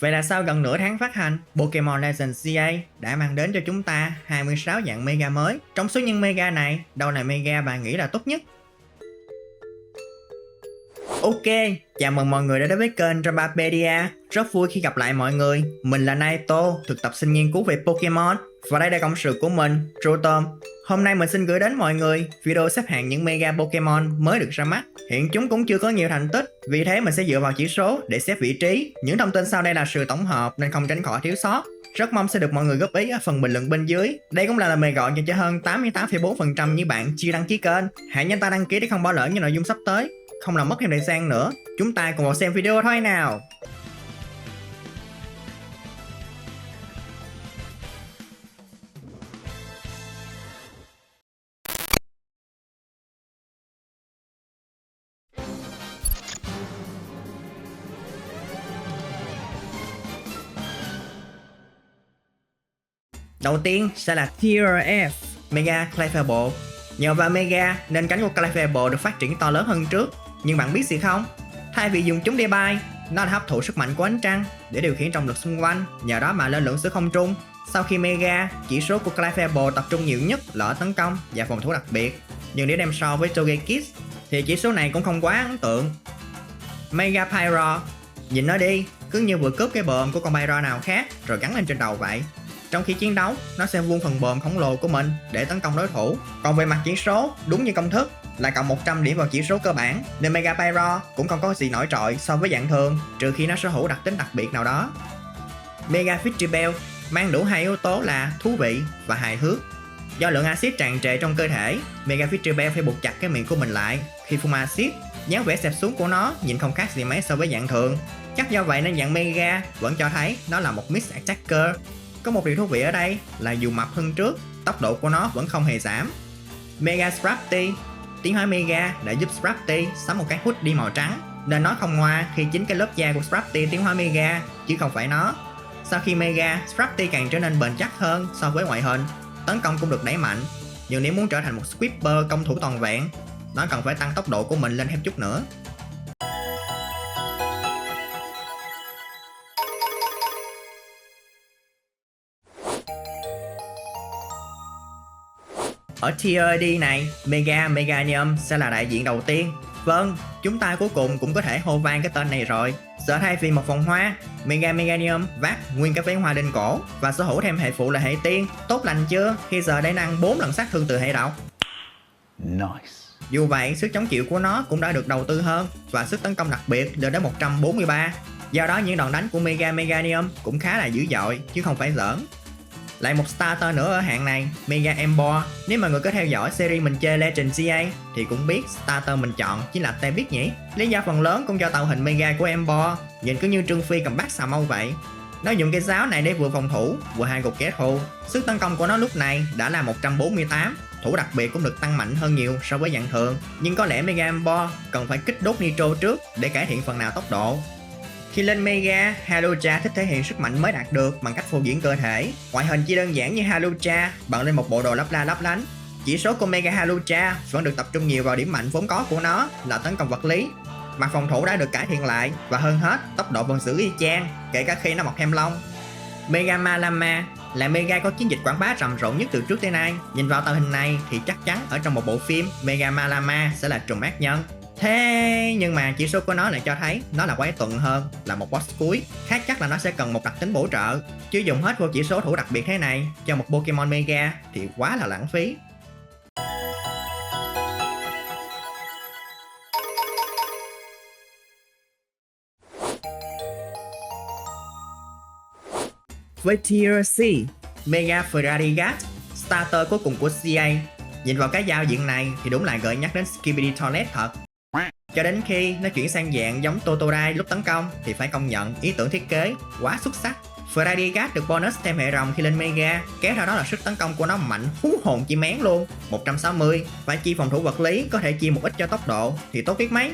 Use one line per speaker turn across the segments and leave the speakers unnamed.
Vậy là sau gần nửa tháng phát hành, Pokemon Legends CA đã mang đến cho chúng ta 26 dạng Mega mới. Trong số những Mega này, đâu là Mega bạn nghĩ là tốt nhất? Ok, chào mừng mọi người đã đến với kênh Drapapedia. Rất vui khi gặp lại mọi người. Mình là Naito, thực tập sinh nghiên cứu về Pokemon. Và đây là cộng sự của mình, Rotom. Hôm nay mình xin gửi đến mọi người video xếp hạng những Mega Pokemon mới được ra mắt. Hiện chúng cũng chưa có nhiều thành tích, vì thế mình sẽ dựa vào chỉ số để xếp vị trí. Những thông tin sau đây là sự tổng hợp nên không tránh khỏi thiếu sót. Rất mong sẽ được mọi người góp ý ở phần bình luận bên dưới. Đây cũng là lời mời gọi dành cho hơn 88,4% những bạn chưa đăng ký kênh. Hãy nhanh tay đăng ký để không bỏ lỡ những nội dung sắp tới. Không làm mất thêm thời gian nữa, chúng ta cùng vào xem video thôi nào. Đầu tiên sẽ là Tier F, Mega Clefable. Nhờ vào Mega nên cánh của Clefable được phát triển to lớn hơn trước. Nhưng bạn biết gì không? Thay vì dùng chúng để bay, nó đã hấp thụ sức mạnh của ánh trăng để điều khiển trọng lực xung quanh, nhờ đó mà lên lượn giữa không trung. Sau khi Mega, chỉ số của Clefable tập trung nhiều nhất là ở tấn công và phòng thủ đặc biệt. Nhưng nếu đem so với Togekiss thì chỉ số này cũng không quá ấn tượng. Mega Pyro, nhìn nó đi, cứ như vừa cướp cái bờm của con Pyro nào khác rồi gắn lên trên đầu vậy. Trong khi chiến đấu, nó sẽ vung phần bờm khổng lồ của mình để tấn công đối thủ. Còn về mặt chỉ số, đúng như công thức là cộng 100 điểm vào chỉ số cơ bản, nên Mega Pyro cũng không có gì nổi trội so với dạng thường, trừ khi nó sở hữu đặc tính đặc biệt nào đó. Mega Fichtibell mang đủ hai yếu tố là thú vị và hài hước. Do lượng axit tràn trề trong cơ thể, Mega Fichtibell phải buộc chặt cái miệng của mình lại khi phun axit. Dáng vẻ xẹp xuống của nó nhìn không khác gì mấy so với dạng thường. Chắc do vậy nên dạng Mega vẫn cho thấy nó là một Mix Attacker. Có một điều thú vị ở đây là dù mập hơn trước, tốc độ của nó vẫn không hề giảm. Mega Scrafty, tiến hóa Mega đã giúp Scrafty sắm một cái hoodie màu trắng, nên nó không ngoa khi chính cái lớp da của Scrafty tiến hóa Mega chứ không phải nó. Sau khi Mega, Scrafty càng trở nên bền chắc hơn so với ngoại hình, tấn công cũng được đẩy mạnh. Nhưng nếu muốn trở thành một Sweeper công thủ toàn vẹn, nó cần phải tăng tốc độ của mình lên thêm chút nữa. Ở Tier D này, Mega Meganium sẽ là đại diện đầu tiên. Vâng, chúng ta cuối cùng cũng có thể hô vang cái tên này rồi. Giờ thay vì một vòng hoa, Mega Meganium vác nguyên cái váy hoa đinh cổ và sở hữu thêm hệ phụ là hệ tiên. Tốt lành chưa khi giờ để năng 4 lần sát thương từ hệ độc.
Nice.
Dù vậy, sức chống chịu của nó cũng đã được đầu tư hơn và sức tấn công đặc biệt lên đến 143. Do đó những đòn đánh của Mega Meganium cũng khá là dữ dội chứ không phải giỡn. Lại một starter nữa ở hạng này, Mega Emboar. Nếu mọi người có theo dõi series mình chơi Legend CA thì cũng biết starter mình chọn chính là T-Bit nhỉ. Lý do phần lớn cũng do tạo hình Mega của Emboar nhìn cứ như Trương Phi cầm bát xà mâu vậy. Nó dùng cái giáo này để vừa phòng thủ vừa hạ gục kẻ thù. Sức tấn công của nó lúc này đã là 148. Thủ đặc biệt cũng được tăng mạnh hơn nhiều so với dạng thường. Nhưng có lẽ Mega Emboar cần phải kích đốt Nitro trước để cải thiện phần nào tốc độ. Khi lên Mega, Halocha thích thể hiện sức mạnh mới đạt được bằng cách phô diễn cơ thể. Ngoại hình chỉ đơn giản như Halocha bằng lên một bộ đồ lấp la lấp lánh. Chỉ số của Mega Halocha vẫn được tập trung nhiều vào điểm mạnh vốn có của nó là tấn công vật lý. Mặt phòng thủ đã được cải thiện lại và hơn hết, tốc độ vẫn giữ y chang kể cả khi nó mọc thêm lông. Mega Malama là Mega có chiến dịch quảng bá rầm rộ nhất từ trước tới nay. Nhìn vào tạo hình này thì chắc chắn ở trong một bộ phim Mega Malama sẽ là trùm ác nhân. Thế nhưng mà chỉ số của nó lại cho thấy nó là quái tuần hơn là một boss cuối. Khác chắc là nó sẽ cần một đặc tính bổ trợ, chứ dùng hết vô chỉ số thủ đặc biệt thế này cho một Pokemon Mega thì quá là lãng phí. Với Tier C, Mega Feraligatr, starter cuối cùng của CA. Nhìn vào cái giao diện này thì đúng là gợi nhắc đến Skibidi Toilet thật. Cho đến khi nó chuyển sang dạng giống Totodile lúc tấn công thì phải công nhận ý tưởng thiết kế quá xuất sắc. Feraligatr được bonus thêm hệ rồng khi lên Mega, kéo theo đó là sức tấn công của nó mạnh hú hồn chi mén luôn, 160, và chi phòng thủ vật lý có thể chia một ít cho tốc độ thì tốt biết mấy.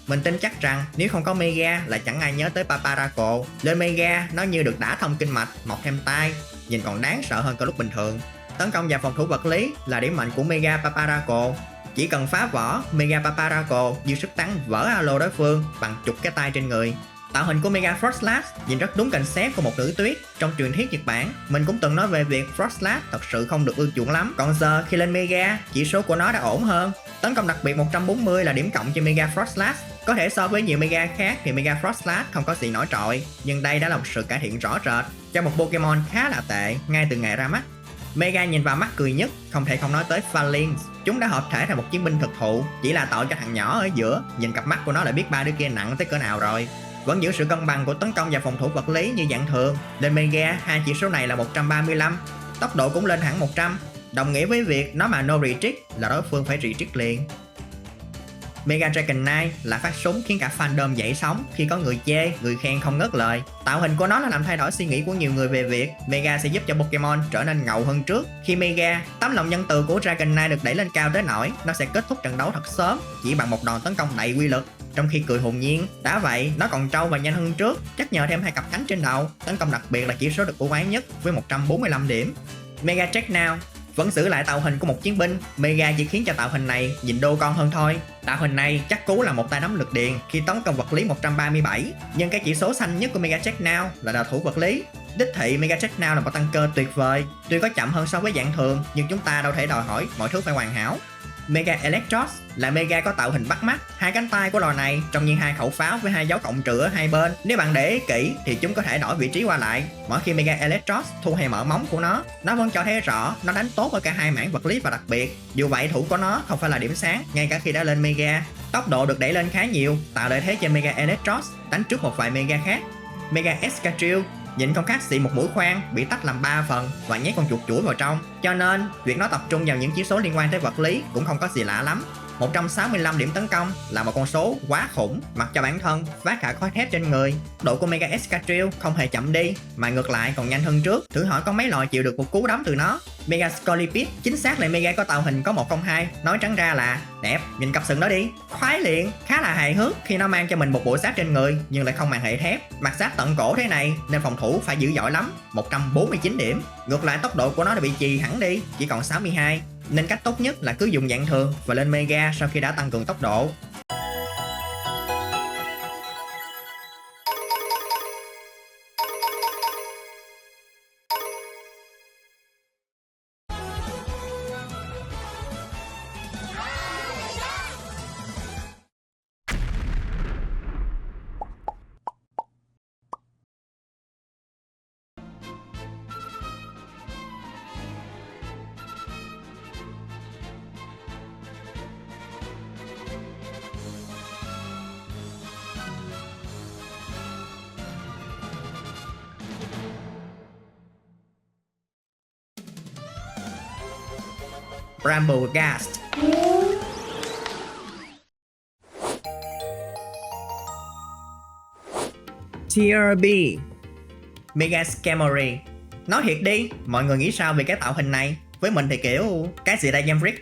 Mình tin chắc rằng nếu không có Mega là chẳng ai nhớ tới Paparaco. Lên Mega nó như được đả thông kinh mạch, mọc thêm tai, nhìn còn đáng sợ hơn cả lúc bình thường. Tấn công và phòng thủ vật lý là điểm mạnh của Mega Paparaco. Chỉ cần phá vỡ Mega Paparaco dư sức tán vỡ alo đối phương bằng chục cái tay trên người. Tạo hình của Mega Froslass nhìn rất đúng concept của một nữ tuyết trong truyền thuyết Nhật Bản. Mình cũng từng nói về việc Froslass thật sự không được ưa chuộng lắm. Còn giờ khi lên Mega, chỉ số của nó đã ổn hơn. Tấn công đặc biệt 140 là điểm cộng cho Mega Froslass. Có thể so với nhiều Mega khác thì Mega Froslass không có gì nổi trội, nhưng đây đã là một sự cải thiện rõ rệt cho một Pokemon khá là tệ ngay từ ngày ra mắt. Mega nhìn vào mắt cười nhất, không thể không nói tới Phalanx. Chúng đã hợp thể thành một chiến binh thực thụ, chỉ là tội cho thằng nhỏ ở giữa. Nhìn cặp mắt của nó là biết ba đứa kia nặng tới cỡ nào rồi. Vẫn giữ sự cân bằng của tấn công và phòng thủ vật lý như dạng thường. Lên Mega, hai chỉ số này là 135, tốc độ cũng lên hẳn 100, đồng nghĩa với việc nó mà no retreat là đối phương phải retreat liền. Mega Dragonite là phát súng khiến cả fandom dậy sóng khi có người chê, người khen không ngớt lời. Tạo hình của nó là làm thay đổi suy nghĩ của nhiều người về việc Mega sẽ giúp cho Pokemon trở nên ngầu hơn trước. Khi Mega, tấm lòng nhân từ của Dragonite được đẩy lên cao tới nỗi nó sẽ kết thúc trận đấu thật sớm chỉ bằng một đòn tấn công đầy quy lực, trong khi cười hồn nhiên. Đã vậy, nó còn trâu và nhanh hơn trước, chắc nhờ thêm hai cặp cánh trên đầu. Tấn công đặc biệt là chỉ số được ưu ái nhất với 145 điểm. Mega Check Now vẫn giữ lại tạo hình của một chiến binh. Mega chỉ khiến cho tạo hình này nhìn đô con hơn thôi. Tạo hình này chắc cú là một tay nắm lực điện khi tấn công vật lý 137, nhưng cái chỉ số xanh nhất của Mega Check Now là đào thủ vật lý. Đích thị Mega Check Now là một tăng cơ tuyệt vời. Tuy có chậm hơn so với dạng thường, nhưng chúng ta đâu thể đòi hỏi mọi thứ phải hoàn hảo. Mega Electros là Mega có tạo hình bắt mắt. Hai cánh tay của loài này trông như hai khẩu pháo với hai dấu cộng trừ ở hai bên. Nếu bạn để ý kỹ thì chúng có thể đổi vị trí qua lại. Mỗi khi Mega Electros thu hay mở móng của nó vẫn cho thấy rõ nó đánh tốt ở cả hai mảng vật lý và đặc biệt. Dù vậy, thủ của nó không phải là điểm sáng ngay cả khi đã lên Mega. Tốc độ được đẩy lên khá nhiều, tạo lợi thế cho Mega Electros đánh trước một vài Mega khác. Mega Excadrill nhìn không khác gì một mũi khoan bị tách làm 3 phần và nhét con chuột chuỗi vào trong, cho nên việc nó tập trung vào những chỉ số liên quan tới vật lý cũng không có gì lạ lắm. 165 điểm tấn công là một con số quá khủng, mặc cho bản thân vác cả khói thép trên người. Độ của Mega Excadrill không hề chậm đi, mà ngược lại còn nhanh hơn trước. Thử hỏi có mấy loài chịu được một cú đấm từ nó. Mega Scolipede chính xác là Mega có tạo hình có 102, nói trắng ra là đẹp. Nhìn cặp sừng đó đi, khoái liền. Khá là hài hước khi nó mang cho mình một bộ giáp trên người nhưng lại không màng hệ thép, mặt giáp tận cổ thế này nên phòng thủ phải dữ dội lắm. 149 điểm. Ngược lại tốc độ của nó đã bị chì hẳn đi, chỉ còn 62. Nên cách tốt nhất là cứ dùng dạng thường và lên Mega sau khi đã tăng cường tốc độ. Bramblegast. TRB Mega Scamory. Nói thiệt đi, mọi người nghĩ sao về cái tạo hình này? Với mình thì kiểu cái gì đây Jamfrick?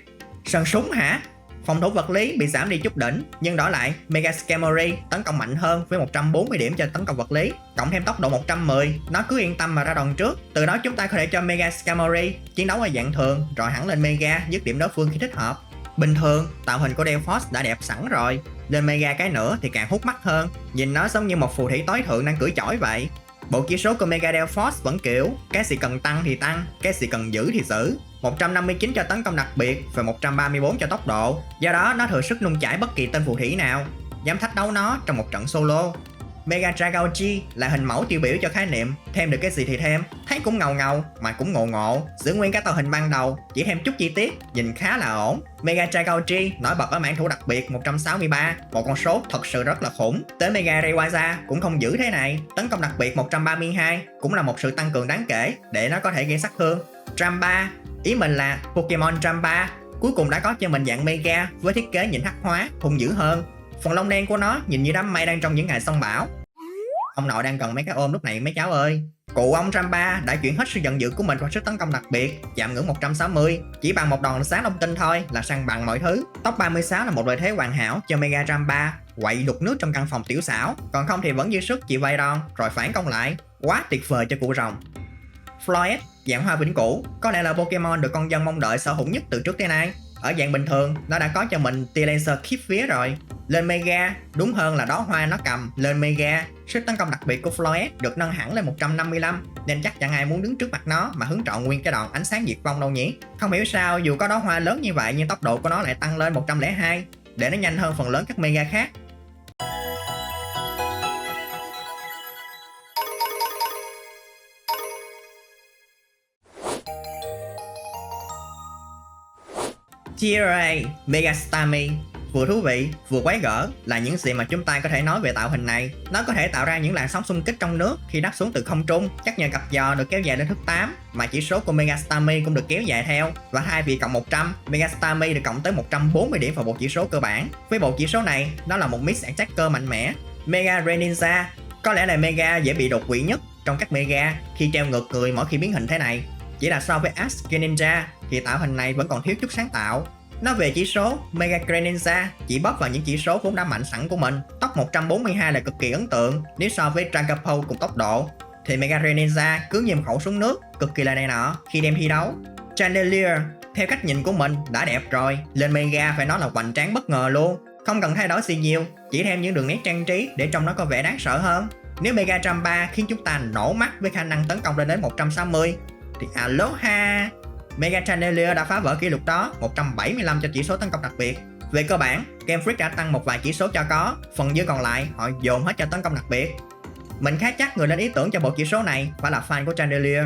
Sân súng hả? Phòng thủ vật lý bị giảm đi chút đỉnh, nhưng đổi lại Mega Scamory tấn công mạnh hơn với 140 điểm cho tấn công vật lý, cộng thêm tốc độ 110. Nó cứ yên tâm mà ra đòn trước. Từ đó chúng ta có thể cho Mega Scamory chiến đấu ở dạng thường rồi hẳn lên Mega dứt điểm đối phương khi thích hợp. Bình thường tạo hình của Delphos đã đẹp sẵn rồi, lên Mega cái nữa thì càng hút mắt hơn. Nhìn nó giống như một phù thủy tối thượng đang cưỡi chổi vậy. Bộ chỉ số của Mega Delphos vẫn kiểu cái gì cần tăng thì tăng, cái gì cần giữ thì giữ. 159 cho tấn công đặc biệt và 134 cho tốc độ. Do đó nó thừa sức nung chảy bất kỳ tên phù thủy nào dám thách đấu nó trong một trận solo. Mega Dragalge là hình mẫu tiêu biểu cho khái niệm thêm được cái gì thì thêm, thấy cũng ngầu ngầu mà cũng ngộ ngộ, giữ nguyên cái tạo hình ban đầu, chỉ thêm chút chi tiết, nhìn khá là ổn. Mega Dragalge nổi bật ở mảng thủ đặc biệt 163, một con số thật sự rất là khủng. Tới Mega Rayquaza cũng không giữ thế này, tấn công đặc biệt 132 cũng là một sự tăng cường đáng kể để nó có thể gây sát thương. Trampa, ý mình là Pokemon Trampa cuối cùng đã có cho mình dạng Mega với thiết kế nhìn hắc hóa, hung dữ hơn. Phần lông đen của nó nhìn như đám mây đang trong những ngày sông bão. Ông nội đang cần mấy cái ôm lúc này mấy cháu ơi. Cụ ông Trampa đã chuyển hết sự giận dữ của mình vào sức tấn công đặc biệt, chạm ngưỡng 160, chỉ bằng một đòn sáng long tinh thôi là săn bằng mọi thứ. Tốc 36 là một lợi thế hoàn hảo cho Mega Trampa, quậy đục nước trong căn phòng tiểu xảo, còn không thì vẫn dư sức chịu vài đòn rồi phản công lại. Quá tuyệt vời cho cụ rồng. Floret, dạng hoa vĩnh cửu, có lẽ là Pokemon được con dân mong đợi sở hữu nhất từ trước tới nay. Ở dạng bình thường, nó đã có cho mình tia laser khiếp vía rồi. Lên Mega, đúng hơn là đóa hoa nó cầm lên Mega, sức tấn công đặc biệt của Floet được nâng hẳn lên 155, nên chắc chẳng ai muốn đứng trước mặt nó mà hứng trọn nguyên cái đòn ánh sáng diệt vong đâu nhỉ. Không hiểu sao dù có đóa hoa lớn như vậy nhưng tốc độ của nó lại tăng lên 102, để nó nhanh hơn phần lớn các Mega khác. Tier A, Mega Starmie. Vừa thú vị, vừa quái gở là những gì mà chúng ta có thể nói về tạo hình này. Nó có thể tạo ra những làn sóng xung kích trong nước khi đáp xuống từ không trung, chắc nhờ cặp giò được kéo dài đến thước 8, mà chỉ số của Mega Starmie cũng được kéo dài theo. Và thay vì cộng 100, Mega Starmie được cộng tới 140 điểm vào bộ chỉ số cơ bản. Với bộ chỉ số này, nó là một Mix Attacker mạnh mẽ. Mega Greninja có lẽ là Mega dễ bị đột quỵ nhất trong các Mega khi treo ngược người mỗi khi biến hình thế này. Chỉ là so với Ash Greninja thì tạo hình này vẫn còn thiếu chút sáng tạo. Nói về chỉ số, Mega Greninja chỉ bóp vào những chỉ số vốn đã mạnh sẵn của mình. Tốc 142 là cực kỳ ấn tượng. Nếu so với Dragapult cùng tốc độ thì Mega Greninja cứ như một khẩu súng nước, cực kỳ là này nọ khi đem thi đấu. Chandelier, theo cách nhìn của mình, đã đẹp rồi. Lên Mega phải nói là hoành tráng bất ngờ luôn. Không cần thay đổi gì nhiều, chỉ thêm những đường nét trang trí để trông nó có vẻ đáng sợ hơn. Nếu Mega Tramba khiến chúng ta nổ mắt với khả năng tấn công lên đến 160 thì aloha! Mega Chandelier đã phá vỡ kỷ lục đó, 175 cho chỉ số tấn công đặc biệt. Về cơ bản, Game Freak đã tăng một vài chỉ số cho có, phần dư còn lại họ dồn hết cho tấn công đặc biệt. Mình khá chắc người lên ý tưởng cho bộ chỉ số này phải là fan của Chandelier.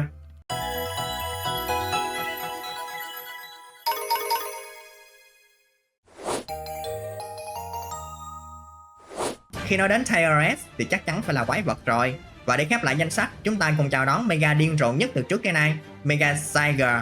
Khi nói đến TRS thì chắc chắn phải là quái vật rồi. Và để khép lại danh sách, chúng ta cùng chào đón Mega điên rồ nhất từ trước đến nay, Mega Tiger.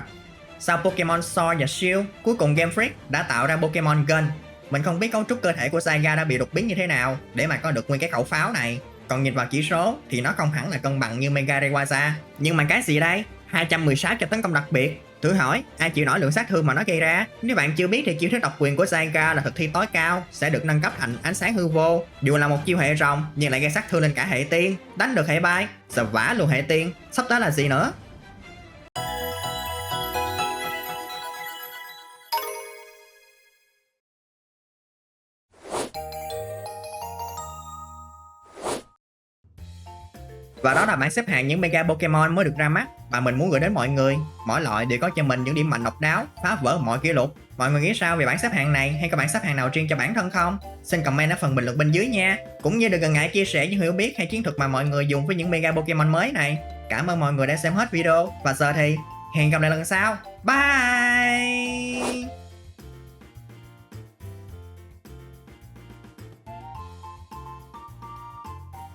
Sau Pokemon Sword và Shield, cuối cùng Game Freak đã tạo ra Pokemon Gun. Mình không biết cấu trúc cơ thể của Saiga đã bị đột biến như thế nào để mà có được nguyên cái khẩu pháo này. Còn nhìn vào chỉ số thì nó không hẳn là cân bằng như Mega Rayquaza. Nhưng mà cái gì đây? 216 cho tấn công đặc biệt. Thử hỏi, ai chịu nổi lượng sát thương mà nó gây ra? Nếu bạn chưa biết thì chiêu thức độc quyền của Saiga là thực thi tối cao, sẽ được nâng cấp thành ánh sáng hư vô. Dù là một chiêu hệ rồng nhưng lại gây sát thương lên cả hệ tiên, đánh được hệ bay, sợ vả luôn hệ tiên. Sắp tới là gì nữa? Và đó là bảng xếp hạng những Mega Pokemon mới được ra mắt và mình muốn gửi đến mọi người. Mỗi loại đều có cho mình những điểm mạnh độc đáo, phá vỡ mọi kỷ lục. Mọi người nghĩ sao về bảng xếp hạng này, hay có bảng xếp hạng nào riêng cho bản thân không? Xin comment ở phần bình luận bên dưới nha. Cũng như đừng ngần ngại chia sẻ những hiểu biết hay chiến thuật mà mọi người dùng với những Mega Pokemon mới này. Cảm ơn mọi người đã xem hết video và giờ thì hẹn gặp lại lần sau. Bye!